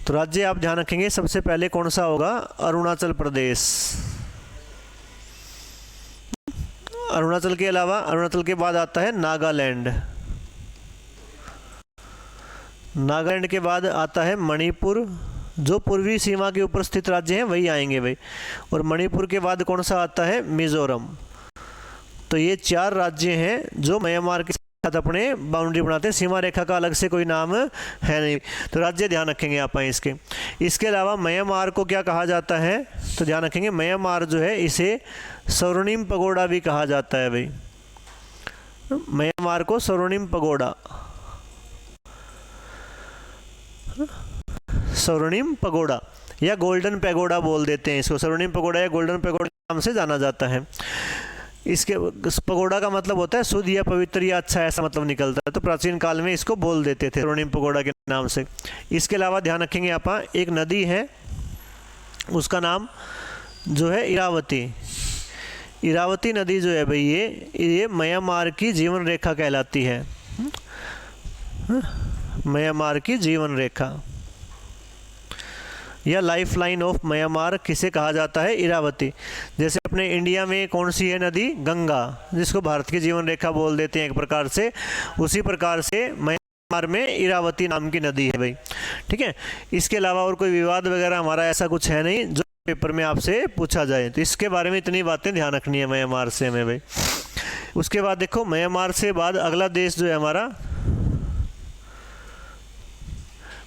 तो राज्य आप ध्यान रखेंगे, सबसे पहले कौन सा होगा, अरुणाचल प्रदेश। अरुणाचल के अलावा अरुणाचल के बाद आता है नागालैंड, नागालैंड के बाद आता है मणिपुर, जो पूर्वी सीमा के ऊपर स्थित राज्य हैं वही आएंगे भाई। और मणिपुर के बाद कौन सा आता है, मिजोरम। तो ये 4 राज्य हैं जो म्यांमार के साथ अपने बाउंड्री बनाते हैं। सीमा रेखा का अलग से कोई नाम है नहीं, तो राज्य ध्यान रखेंगे आप इसके। इसके अलावा म्यांमार को क्या कहा जाता है, तो ध्यान रखेंगे म्यांमार जो है इसे स्वर्णिम पगोड़ा भी कहा जाता है भाई। म्यांमार को स्वर्णिम पगोड़ा, स्वर्णिम पगोड़ा या गोल्डन पैगोडा बोल देते हैं इसको। स्वर्णिम पगोड़ा या गोल्डन पैगोडा नाम से जाना जाता है। इसके पगोड़ा का मतलब होता है शुद्ध या पवित्र या अच्छा, ऐसा मतलब निकलता है, तो प्राचीन काल में इसको बोल देते थे स्वर्णिम पगोड़ा के नाम से। इसके अलावा ध्यान रखेंगे आप, एक नदी है उसका नाम जो है इरावती। इरावती नदी जो है भाई ये म्यांमार की जीवन रेखा कहलाती है। म्यांमार की जीवन रेखा या लाइफ लाइन ऑफ म्यांमार किसे कहा जाता है, इरावती। जैसे अपने इंडिया में कौन सी है नदी, गंगा, जिसको भारत की जीवन रेखा बोल देते हैं एक प्रकार से, उसी प्रकार से म्यांमार में इरावती नाम की नदी है भाई। ठीक है, इसके अलावा और कोई विवाद वगैरह हमारा ऐसा कुछ है नहीं जो पेपर में आपसे पूछा जाए, तो इसके बारे में इतनी बातें ध्यान रखनी है म्यांमार से हमें भाई। उसके बाद देखो म्यांमार से बाद अगला देश जो है हमारा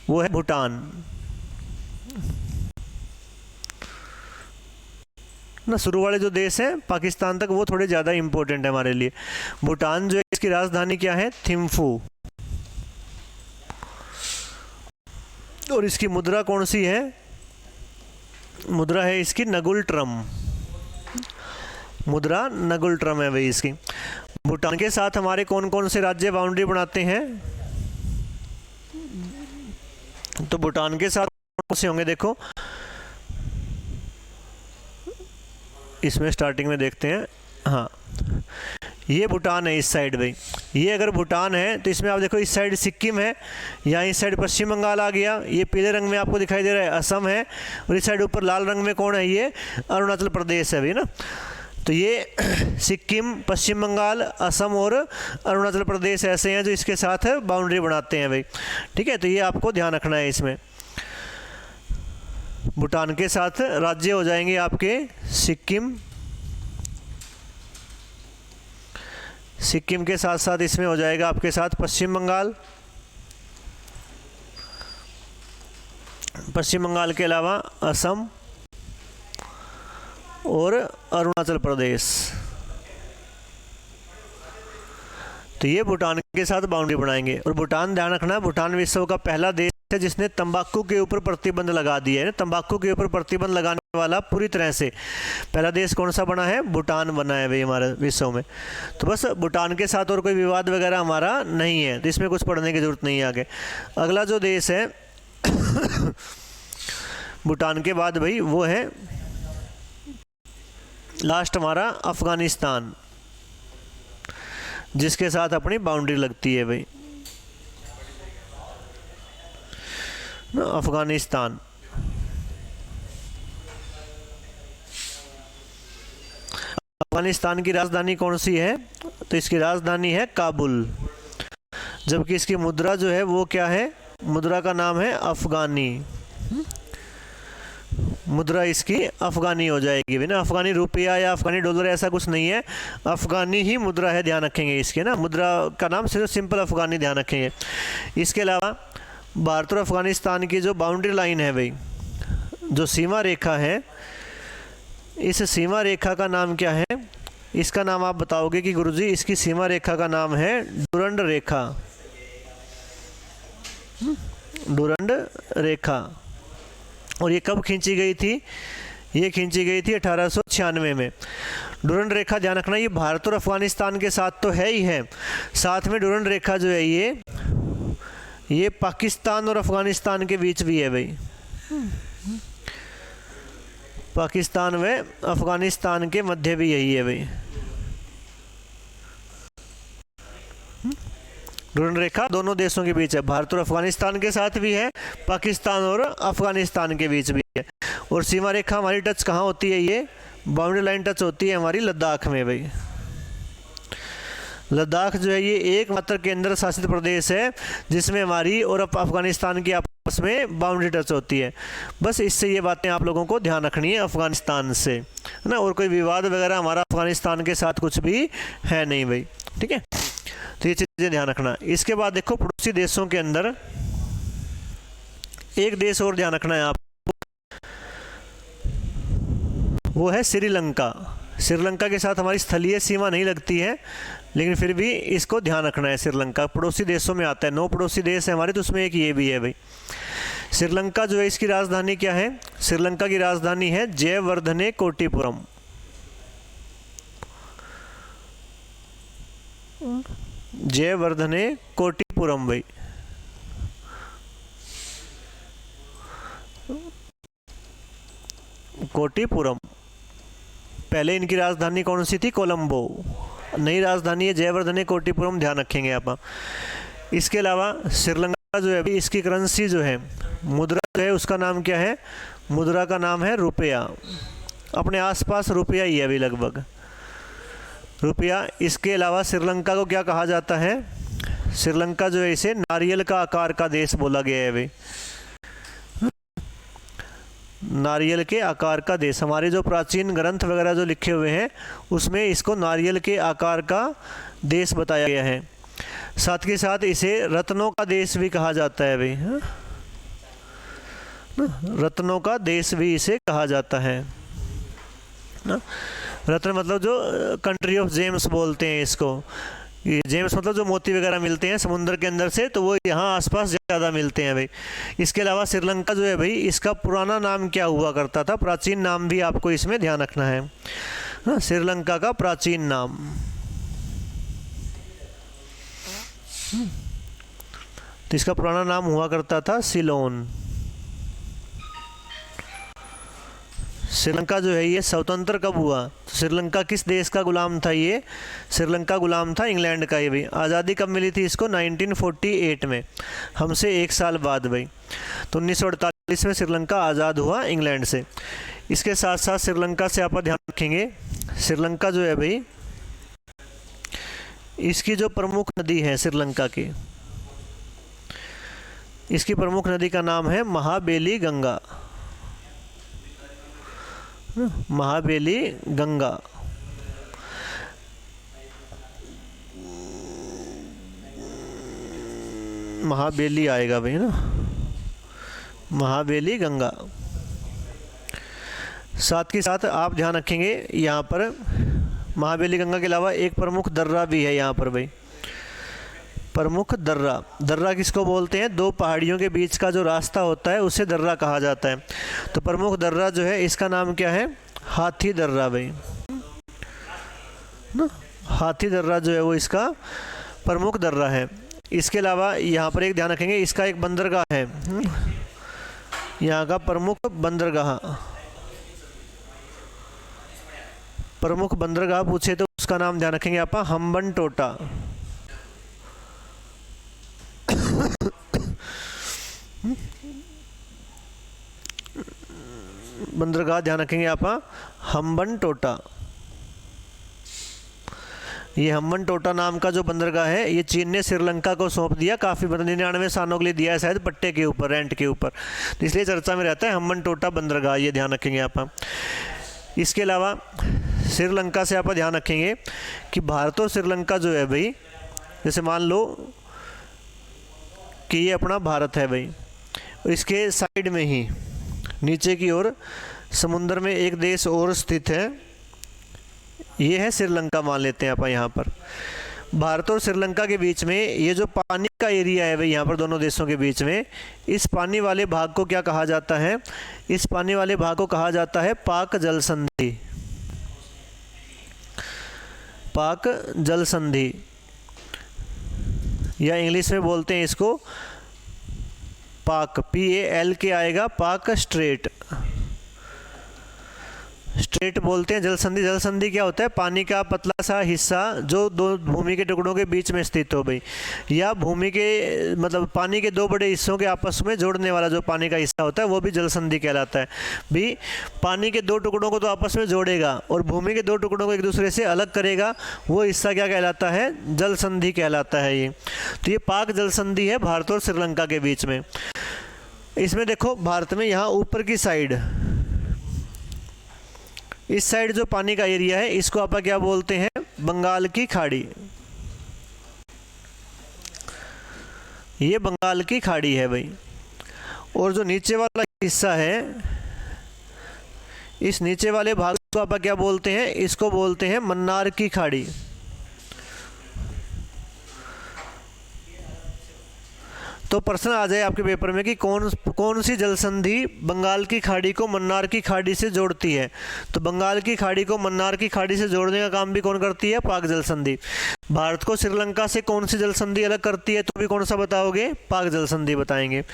वो है भूटान ना। शुरू वाले जो देश हैं पाकिस्तान तक वो थोड़े ज़्यादा इंपॉर्टेंट है हमारे लिए। भूटान जो है इसकी राजधानी क्या है, थिम्फू, और इसकी मुद्रा कौन सी है, मुद्रा है इसकी नगुल ट्रम, मुद्रा नगुल ट्रम है भाई इसकी। भूटान के साथ हमारे कौन कौन से राज्य बाउंड्री बनाते हैं, तो भूटान के साथ कौन से होंगे, देखो इसमें स्टार्टिंग में देखते हैं। हाँ, ये भूटान है इस साइड भाई। ये अगर भूटान है तो इसमें आप देखो इस साइड सिक्किम है, यहाँ इस साइड पश्चिम बंगाल आ गया, ये पीले रंग में आपको दिखाई दे रहा है असम है, और इस साइड ऊपर लाल रंग में कौन है, ये अरुणाचल प्रदेश है भाई ना। तो ये सिक्किम, पश्चिम बंगाल, असम और अरुणाचल प्रदेश ऐसे हैं जो इसके साथ बाउंड्री बनाते हैं भाई। ठीक है, तो ये आपको ध्यान रखना है। इसमें भूटान के साथ राज्य हो जाएंगे आपके सिक्किम, सिक्किम के साथ साथ इसमें हो जाएगा आपके साथ पश्चिम बंगाल, पश्चिम बंगाल के अलावा असम और अरुणाचल प्रदेश। तो ये भूटान के साथ बाउंड्री बनाएंगे। और भूटान ध्यान रखना, भूटान विश्व का पहला देश है जिसने तंबाकू के ऊपर प्रतिबंध लगा दिया है। तंबाकू के ऊपर प्रतिबंध लगाने वाला पूरी तरह से पहला देश कौन सा बना है, भूटान बना है भाई हमारे विश्व में। तो बस भूटान के साथ और कोई विवाद वगैरह हमारा नहीं है, तो इसमें कुछ पढ़ने की जरूरत नहीं है आगे। अगला जो देश है भूटान के बाद भाई वो है लास्ट हमारा अफगानिस्तान, जिसके साथ अपनी बाउंड्री लगती है भाई ना, अफगानिस्तान। अफगानिस्तान की राजधानी कौन सी है, तो इसकी राजधानी है काबुल, जबकि इसकी मुद्रा जो है वो क्या है, मुद्रा का नाम है अफगानी। मुद्रा इसकी अफगानी हो जाएगी भी ना, अफगानी रुपया या अफगानी डॉलर ऐसा कुछ नहीं है, अफगानी ही मुद्रा है, ध्यान रखेंगे इसके ना। मुद्रा का नाम सिर्फ सिंपल अफगानी ध्यान रखेंगे। इसके अलावा भारत और अफगानिस्तान की जो बाउंड्री लाइन है भाई, जो सीमा रेखा है, इस सीमा रेखा का नाम क्या है, इसका नाम आप बताओगे कि गुरुजी इसकी सीमा रेखा का नाम है डुरंड रेखा, डुरंड रेखा। और ये कब खींची गई थी, ये खींची गई थी 1896 में। डुरंड रेखा ध्यान रखना, ये भारत और अफगानिस्तान के साथ तो है ही है, साथ में डुरंड रेखा जो है ये पाकिस्तान और अफगानिस्तान के बीच भी है भाई, पाकिस्तान व अफगानिस्तान के मध्य भी यही है भाई। डुरंड रेखा दोनों देशों के बीच है, भारत और अफगानिस्तान के साथ भी है, पाकिस्तान और अफगानिस्तान के बीच भी है। और सीमा रेखा हमारी टच कहाँ होती है, ये बाउंड्री लाइन टच होती है हमारी लद्दाख में भाई। लद्दाख जो है ये एकमात्र केंद्र शासित प्रदेश है जिसमें हमारी और अफगानिस्तान की आपस में बाउंड्री टच होती है। बस इससे ये बातें आप लोगों को ध्यान रखनी है अफगानिस्तान से, है ना। और कोई विवाद वगैरह हमारा अफगानिस्तान के साथ कुछ भी है नहीं भाई, ठीक है। तो ये चीज़ें ध्यान रखना। इसके बाद देखो पड़ोसी देशों के अंदर एक देश और ध्यान रखना है आपको, वो है श्रीलंका। श्रीलंका के साथ हमारी स्थलीय सीमा नहीं लगती है, लेकिन फिर भी इसको ध्यान रखना है। श्रीलंका पड़ोसी देशों में आता है, 9 पड़ोसी देश है हमारे, तो उसमें एक ये भी है भाई। श्रीलंका जो है इसकी राजधानी क्या है? श्रीलंका की राजधानी है जयवर्धने कोटीपुरम। जयवर्धने कोटीपुरम भाई। कोटीपुरम। पहले इनकी राजधानी कौन सी थी? कोलंबो। नई राजधानी है जयवर्धने कोटीपुरम, ध्यान रखेंगे आप। इसके अलावा श्रीलंका जो है अभी इसकी करेंसी जो है, मुद्रा जो है उसका नाम क्या है? मुद्रा का नाम है रुपया। अपने आसपास रुपया ही है अभी लगभग, रुपया। इसके अलावा श्रीलंका को क्या कहा जाता है? श्रीलंका जो है इसे नारियल का आकार का देश बोला गया है भाई। नारियल के आकार का देश। हमारे जो प्राचीन ग्रंथ वगैरह जो लिखे हुए हैं उसमें इसको नारियल के आकार का देश बताया गया है। साथ के साथ इसे रत्नों का देश भी कहा जाता है भाई। रत्नों का देश भी इसे कहा जाता है। रत्न मतलब जो कंट्री ऑफ जेम्स बोलते हैं इसको। ये जेम्स मतलब जो मोती वगैरह मिलते हैं समुद्र के अंदर से, तो वो यहाँ आसपास ज़्यादा मिलते हैं भाई। इसके अलावा श्रीलंका जो है भाई इसका पुराना नाम क्या हुआ करता था? प्राचीन नाम भी आपको इसमें ध्यान रखना है। श्रीलंका का प्राचीन नाम, तो इसका पुराना नाम हुआ करता था सिलोन। श्रीलंका जो है ये स्वतंत्र कब हुआ? तो श्रीलंका किस देश का गुलाम था? ये श्रीलंका गुलाम था इंग्लैंड का। ये भाई आज़ादी कब मिली थी इसको? 1948 में, हमसे 1 साल बाद भाई। तो 1948 में श्रीलंका आज़ाद हुआ इंग्लैंड से। इसके साथ साथ श्रीलंका से आप ध्यान रखेंगे, श्रीलंका जो है भाई इसकी जो प्रमुख नदी है श्रीलंका की, इसकी प्रमुख नदी का नाम है महाबेली गंगा। महाबेली गंगा। महाबेली आएगा भाई ना, महाबेली गंगा। साथ के साथ आप ध्यान रखेंगे यहाँ पर महाबेली गंगा के अलावा एक प्रमुख दर्रा भी है यहाँ पर भाई। प्रमुख दर्रा। दर्रा किसको बोलते हैं? 2 पहाड़ियों के बीच का जो रास्ता होता है उसे दर्रा कहा जाता है। तो प्रमुख दर्रा जो है इसका नाम क्या है? हाथी दर्रा भाई ना। हाथी दर्रा जो है वो इसका प्रमुख दर्रा है। इसके अलावा यहाँ पर एक ध्यान रखेंगे, इसका एक बंदरगाह है, यहाँ का प्रमुख बंदरगाह। प्रमुख बंदरगाह पूछे तो उसका नाम ध्यान रखेंगे आप, हम्बनटोटा। बंदरगाह ध्यान रखेंगे आप, हम्बनटोटा। ये हम्बनटोटा नाम का जो बंदरगाह है ये चीन ने श्रीलंका को सौंप दिया, काफ़ी 99 सालों के लिए दिया है शायद, पट्टे के ऊपर, रेंट के ऊपर, तो इसलिए चर्चा में रहता है हम्बनटोटा बंदरगाह। ये ध्यान रखेंगे आप। इसके अलावा श्रीलंका से आप ध्यान रखेंगे कि भारत और श्रीलंका जो है भाई, जैसे मान लो कि ये अपना भारत है भाई, इसके साइड में ही नीचे की ओर समुद्र में एक देश और स्थित है, ये है श्रीलंका मान लेते हैं आप। यहाँ पर भारत और श्रीलंका के बीच में ये जो पानी का एरिया है भाई, यहाँ पर दोनों देशों के बीच में, इस पानी वाले भाग को क्या कहा जाता है? इस पानी वाले भाग को कहा जाता है पाक जल संधि। पाक जल संधि, या इंग्लिश में बोलते हैं इसको पाक, PALK आएगा, पाक स्ट्रेट। स्ट्रेट बोलते हैं जल संधि। जल संधि क्या होता है? पानी का पतला सा हिस्सा जो 2 भूमि के टुकड़ों के बीच में स्थित हो भाई, या भूमि के मतलब पानी के 2 बड़े हिस्सों के आपस में जोड़ने वाला जो पानी का हिस्सा होता है वो भी जल संधि कहलाता है भी। पानी के 2 टुकड़ों को तो आपस में जोड़ेगा और भूमि के 2 टुकड़ों को एक दूसरे से अलग करेगा, वो हिस्सा क्या कहलाता है? जल संधि कहलाता है ये। तो ये पाक जल संधि है भारत और श्रीलंका के बीच में। इसमें देखो भारत में यहाँ ऊपर की साइड, इस साइड जो पानी का एरिया है इसको आप क्या बोलते हैं? बंगाल की खाड़ी। ये बंगाल की खाड़ी है भाई। और जो नीचे वाला हिस्सा है, इस नीचे वाले भाग को आप क्या बोलते हैं, इसको बोलते हैं मन्नार की खाड़ी। तो प्रश्न आ जाए आपके पेपर में कि कौन सी जल संधि बंगाल की खाड़ी को मन्नार की खाड़ी से जोड़ती है। तो बंगाल की खाड़ी को मन्नार की खाड़ी से जोड़ने का काम भी कौन करती है, पाक जल संधि। भारत को श्रीलंका से कौन सी जल संधि अलग करती है, तो भी कौन सा बताओगे, पाक जल संधि बताएंगे।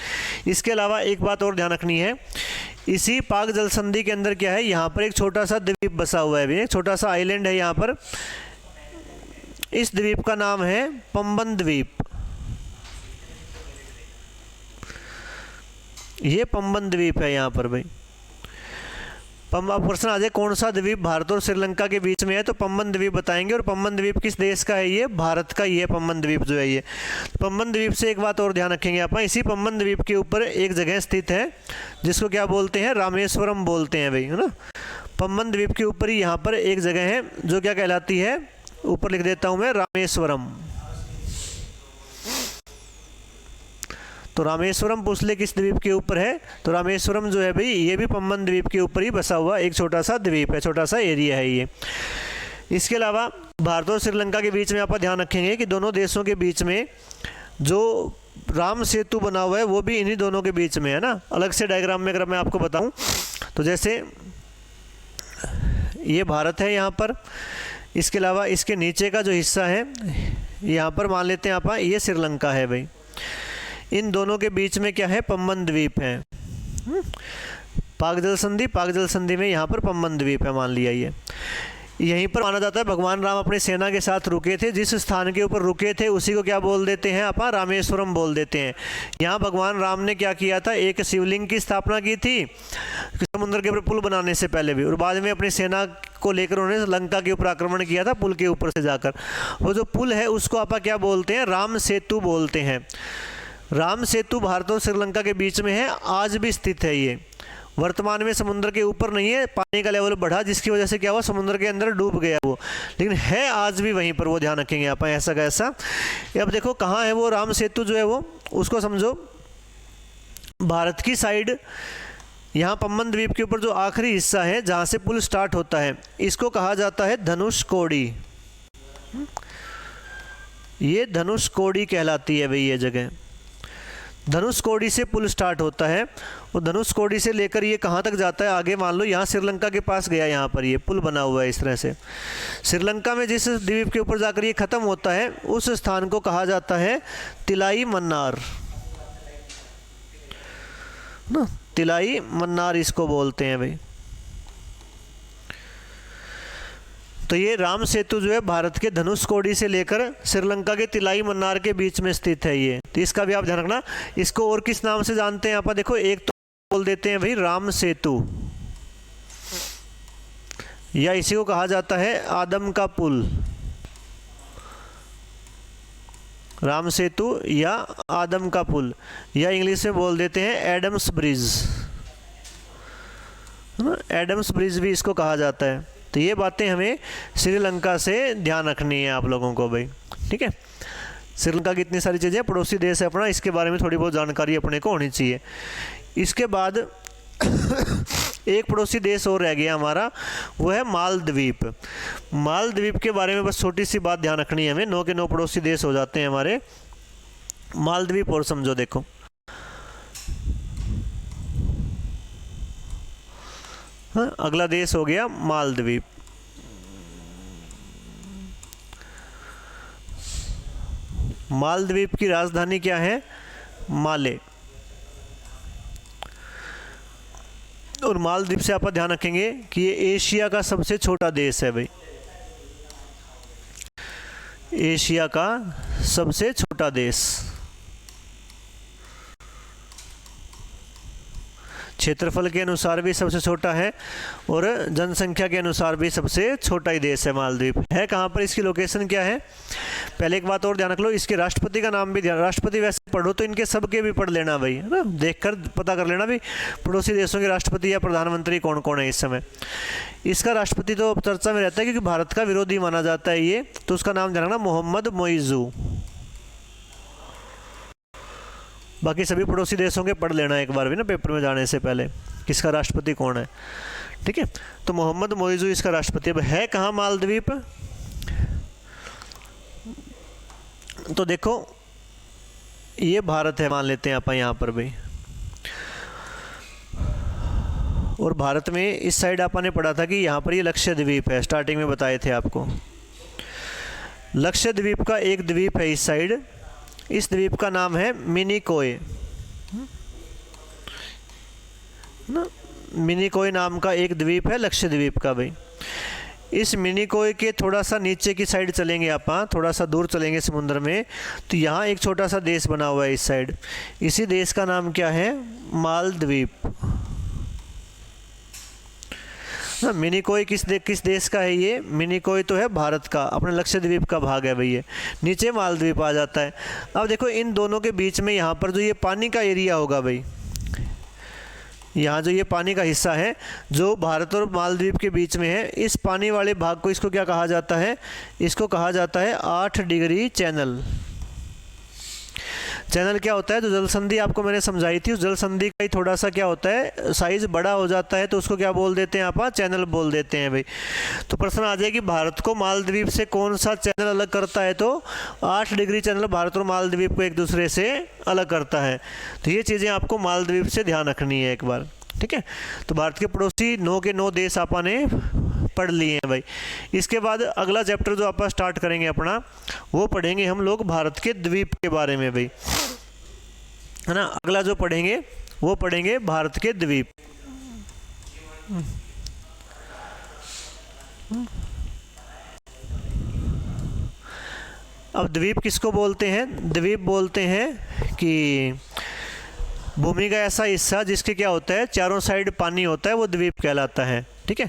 इसके अलावा एक बात और ध्यान रखनी है, इसी पाक जल संधि के अंदर क्या है, यहाँ पर एक छोटा सा द्वीप बसा हुआ है, एक छोटा सा आइलैंड है यहाँ पर। इस द्वीप का नाम है पंबन द्वीप। ये पंबन द्वीप है यहाँ पर भाई। अब प्रश्न आ जाए कौन सा द्वीप भारत और श्रीलंका के बीच में है, तो पंबन द्वीप बताएंगे। और पंबन द्वीप किस देश का है, ये भारत का ही है पंबन द्वीप जो है ये। पंबन द्वीप से एक बात और ध्यान रखेंगे आप, इसी पंबन द्वीप के ऊपर एक जगह स्थित है जिसको क्या बोलते हैं, रामेश्वरम बोलते हैं भाई, है ना। पंबन द्वीप के ऊपर ही यहाँ पर एक जगह है जो क्या कहलाती है, ऊपर लिख देता हूँ मैं, रामेश्वरम। तो रामेश्वरम पूछ ले किस द्वीप के ऊपर है, तो रामेश्वरम जो है भाई ये भी पंबन द्वीप के ऊपर ही बसा हुआ एक छोटा सा द्वीप है, छोटा सा एरिया है ये। इसके अलावा भारत और श्रीलंका के बीच में आप ध्यान रखेंगे कि दोनों देशों के बीच में जो राम सेतु बना हुआ है वो भी इन्हीं दोनों के बीच में है ना। अलग से डायग्राम में अगर मैं आपको बताऊं तो जैसे ये भारत है यहाँ पर, इसके अलावा इसके नीचे का जो हिस्सा है यहाँ पर मान लेते हैं आप, ये श्रीलंका है भाई। इन दोनों के बीच में क्या है, पंबन द्वीप है। पाक जल संधि में यहाँ पर पंबन द्वीप है मान लिया। ये यहीं पर माना जाता है भगवान राम अपनी सेना के साथ रुके थे, जिस स्थान के ऊपर रुके थे उसी को क्या बोल देते हैं आप, रामेश्वरम बोल देते हैं। यहाँ भगवान राम ने क्या किया था, एक शिवलिंग की स्थापना की थी समुद्र के ऊपर पुल बनाने से पहले भी, और बाद में अपनी सेना को लेकर उन्होंने लंका के ऊपर आक्रमण किया था पुल के ऊपर से जाकर। वो जो पुल है उसको आप क्या बोलते हैं, राम सेतु बोलते हैं। राम सेतु भारत और श्रीलंका के बीच में है, आज भी स्थित है ये। वर्तमान में समुद्र के ऊपर नहीं है, पानी का लेवल बढ़ा जिसकी वजह से क्या हुआ, समुद्र के अंदर डूब गया वो, लेकिन है आज भी वहीं पर, वो ध्यान रखेंगे आप ऐसा कैसा। अब देखो कहाँ है वो राम सेतु जो है वो, उसको समझो भारत की साइड, यहाँ पंबन द्वीप के ऊपर जो आखिरी हिस्सा है जहाँ से पुल स्टार्ट होता है इसको कहा जाता है धनुषकोडी। ये धनुषकोडी कहलाती है भाई ये जगह। धनुषकोडी से पुल स्टार्ट होता है और धनुषकोडी से लेकर ये कहाँ तक जाता है आगे, मान लो यहाँ श्रीलंका के पास गया, यहाँ पर ये पुल बना हुआ है इस तरह से। श्रीलंका में जिस द्वीप के ऊपर जाकर ये ख़त्म होता है उस स्थान को कहा जाता है तिलाई मन्नार ना, तिलाई मन्नार इसको बोलते हैं भाई। तो ये राम सेतु जो है भारत के धनुषकोडी से लेकर श्रीलंका के तिलाई मन्नार के बीच में स्थित है ये, तो इसका भी आप ध्यान रखना। इसको और किस नाम से जानते हैं आप, देखो एक तो बोल देते हैं भाई राम सेतु, या इसी को कहा जाता है आदम का पुल, राम सेतु या आदम का पुल, या इंग्लिश में बोल देते हैं एडम्स ब्रिज, है ना। एडम्स ब्रिज भी इसको कहा जाता है। तो ये बातें हमें श्रीलंका से ध्यान रखनी है आप लोगों को भाई, ठीक है। श्रीलंका की इतनी सारी चीज़ें, पड़ोसी देश है अपना, इसके बारे में थोड़ी बहुत जानकारी अपने को होनी चाहिए। इसके बाद एक पड़ोसी देश और रह गया हमारा, वो है मालदीव। मालदीव के बारे में बस छोटी सी बात ध्यान रखनी है हमें, 9 के 9 पड़ोसी देश हो जाते हैं हमारे। मालदीव और समझो, देखो हाँ, अगला देश हो गया मालदीव। मालदीव की राजधानी क्या है, माले। और मालदीव से आप ध्यान रखेंगे कि ये एशिया का सबसे छोटा देश है भाई, एशिया का सबसे छोटा देश। क्षेत्रफल के अनुसार भी सबसे छोटा है और जनसंख्या के अनुसार भी सबसे छोटा ही देश है मालदीव। है कहाँ पर, इसकी लोकेशन क्या है। पहले एक बात और ध्यान रख लो, इसके राष्ट्रपति का नाम भी ध्यान, राष्ट्रपति वैसे पढ़ो तो इनके सबके भी पढ़ लेना भाई, है ना, देखकर पता कर लेना भी पड़ोसी देशों के राष्ट्रपति या प्रधानमंत्री कौन कौन है इस समय। इसका राष्ट्रपति तो चर्चा में रहता है क्योंकि भारत का विरोधी माना जाता है ये, तो उसका नाम ध्यान रखना, मोहम्मद मोइज़ू। बाकी सभी पड़ोसी देशों के पढ़ लेना एक बार भी ना पेपर में जाने से पहले, किसका राष्ट्रपति कौन है। ठीक है, तो मोहम्मद मोइज़ू इसका राष्ट्रपति। अब है कहाँ मालद्वीप, तो देखो ये भारत है मान लेते हैं आप यहाँ पर भी, और भारत में इस साइड आपने पढ़ा था कि यहाँ पर ये लक्षद्वीप है, स्टार्टिंग में बताए थे आपको। लक्षद्वीप का एक द्वीप है इस साइड, इस द्वीप का नाम है मिनिकोय ना, मिनिकोय नाम का एक द्वीप है लक्षद्वीप का भाई। इस मिनिकोय के थोड़ा सा नीचे की साइड चलेंगे आप, थोड़ा सा दूर चलेंगे समुद्र में, तो यहाँ एक छोटा सा देश बना हुआ है इस साइड, इसी देश का नाम क्या है, मालद्वीप ना। मिनिकोय किस देश का है ये, मिनिकोय तो है भारत का, अपने लक्षद्वीप का भाग है भैया, नीचे मालद्वीप आ जाता है। अब देखो इन दोनों के बीच में यहाँ पर जो ये पानी का एरिया होगा भाई, यहाँ जो ये पानी का हिस्सा है जो भारत और मालद्वीप के बीच में है, इस पानी वाले भाग को इसको क्या कहा जाता है, इसको कहा जाता है 8 डिग्री चैनल। चैनल क्या होता है, जो जल संधि आपको मैंने समझाई थी, उस जल संधि का ही थोड़ा सा क्या होता है, साइज बड़ा हो जाता है, तो उसको क्या बोल देते हैं आप, चैनल बोल देते हैं भाई। तो प्रश्न आ जाए कि भारत को मालद्वीप से कौन सा चैनल अलग करता है, तो 8 डिग्री चैनल भारत और मालद्वीप को एक दूसरे से अलग करता है। तो ये चीज़ें आपको मालद्वीप से ध्यान रखनी है एक बार। ठीक है, तो भारत के पड़ोसी 9 के 9 देश आपने पढ़ लिए हैं भाई। इसके बाद अगला चैप्टर जो आप स्टार्ट करेंगे अपना, वो पढ़ेंगे हम लोग भारत के द्वीप के बारे में भाई, है ना। अगला जो पढ़ेंगे वो पढ़ेंगे भारत के द्वीप। अब द्वीप किसको बोलते हैं, द्वीप बोलते हैं कि भूमि का ऐसा हिस्सा जिसके क्या होता है, चारों साइड पानी होता है, वो द्वीप कहलाता है। ठीक है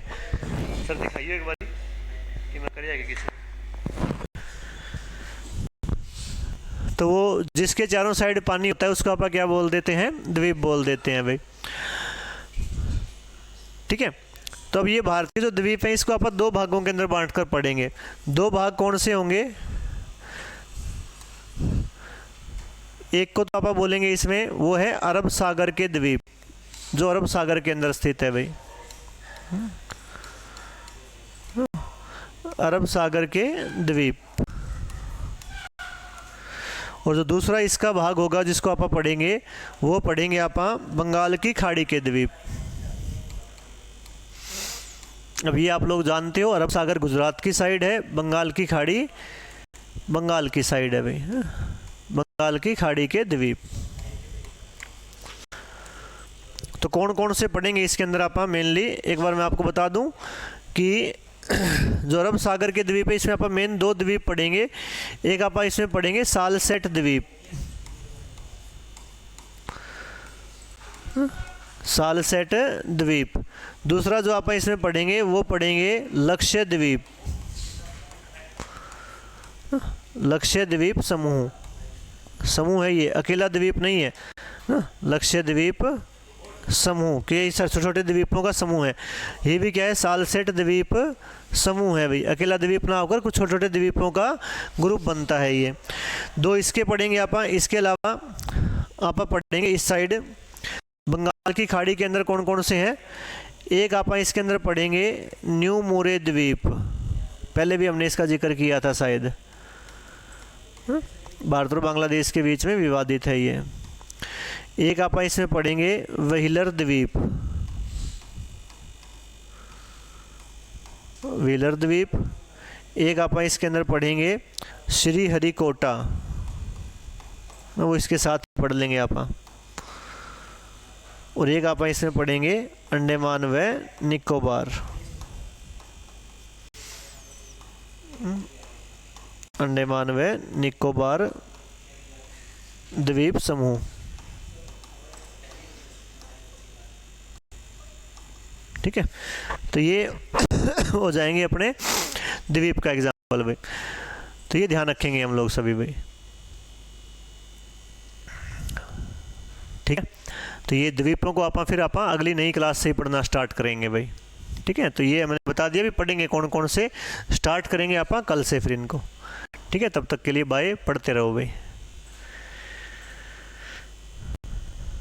सर, दिखाइए एक बार कि मैं कर जाएगा किसी, तो वो जिसके चारों साइड पानी होता है उसको आप क्या बोल देते हैं, द्वीप बोल देते हैं भाई। ठीक है, तो अब ये भारत के जो द्वीप है इसको आप 2 भागों के अंदर बांटकर पढ़ेंगे। 2 भाग कौन से होंगे, एक को तो आप बोलेंगे इसमें, वो है अरब सागर के द्वीप, जो अरब सागर के अंदर स्थित है भाई, अरब सागर के द्वीप। और जो दूसरा इसका भाग होगा जिसको आप पढ़ेंगे, वो पढ़ेंगे आप बंगाल की खाड़ी के द्वीप। अब ये आप लोग जानते हो, अरब सागर गुजरात की साइड है, बंगाल की खाड़ी बंगाल की साइड है भाई, बंगाल की खाड़ी के द्वीप। तो कौन कौन से पढ़ेंगे इसके अंदर आप मेनली, एक बार मैं आपको बता दूं कि जो अरब सागर के द्वीप है इसमें आप मेन 2 द्वीप पढ़ेंगे। एक आप इसमें पढ़ेंगे सालसेट द्वीप, सालसेट द्वीप। दूसरा जो आप इसमें पढ़ेंगे वो पढ़ेंगे लक्षद्वीप, लक्षद्वीप समूह, समूह है ये, अकेला द्वीप नहीं है, लक्षद्वीप समूह के छोटे छोटे द्वीपों का समूह है। ये भी क्या है, सालसेट द्वीप समूह है भाई, अकेला द्वीप ना होकर कुछ छोटे छोटे द्वीपों का ग्रुप बनता है ये। 2 इसके पढ़ेंगे आप। इसके अलावा आप पढ़ेंगे इस साइड बंगाल की खाड़ी के अंदर कौन कौन से हैं। एक आप इसके अंदर पढ़ेंगे न्यू मोरे द्वीप, पहले भी हमने इसका जिक्र किया था शायद, भारत और बांग्लादेश के बीच में विवादित है ये। एक आप इसमें पढ़ेंगे व्हीलर द्वीप, व्हीलर द्वीप। एक आप इसके अंदर पढ़ेंगे श्रीहरिकोटा, वो इसके साथ पढ़ लेंगे आप। और एक आप इसमें पढ़ेंगे अंडमान व निकोबार, अंडमान व निकोबार द्वीप समूह। ठीक है, तो ये हो जाएंगे अपने द्वीप का एग्जाम्पल भाई। तो ये ध्यान रखेंगे हम लोग सभी भाई। ठीक है, तो ये द्वीपों को आप फिर आप अगली नई क्लास से ही पढ़ना स्टार्ट करेंगे भाई। ठीक है, तो ये मैंने बता दिया भी पढ़ेंगे कौन कौन से, स्टार्ट करेंगे आप कल से फिर इनको। ठीक है, तब तक के लिए बाय, पढ़ते रहो भाई।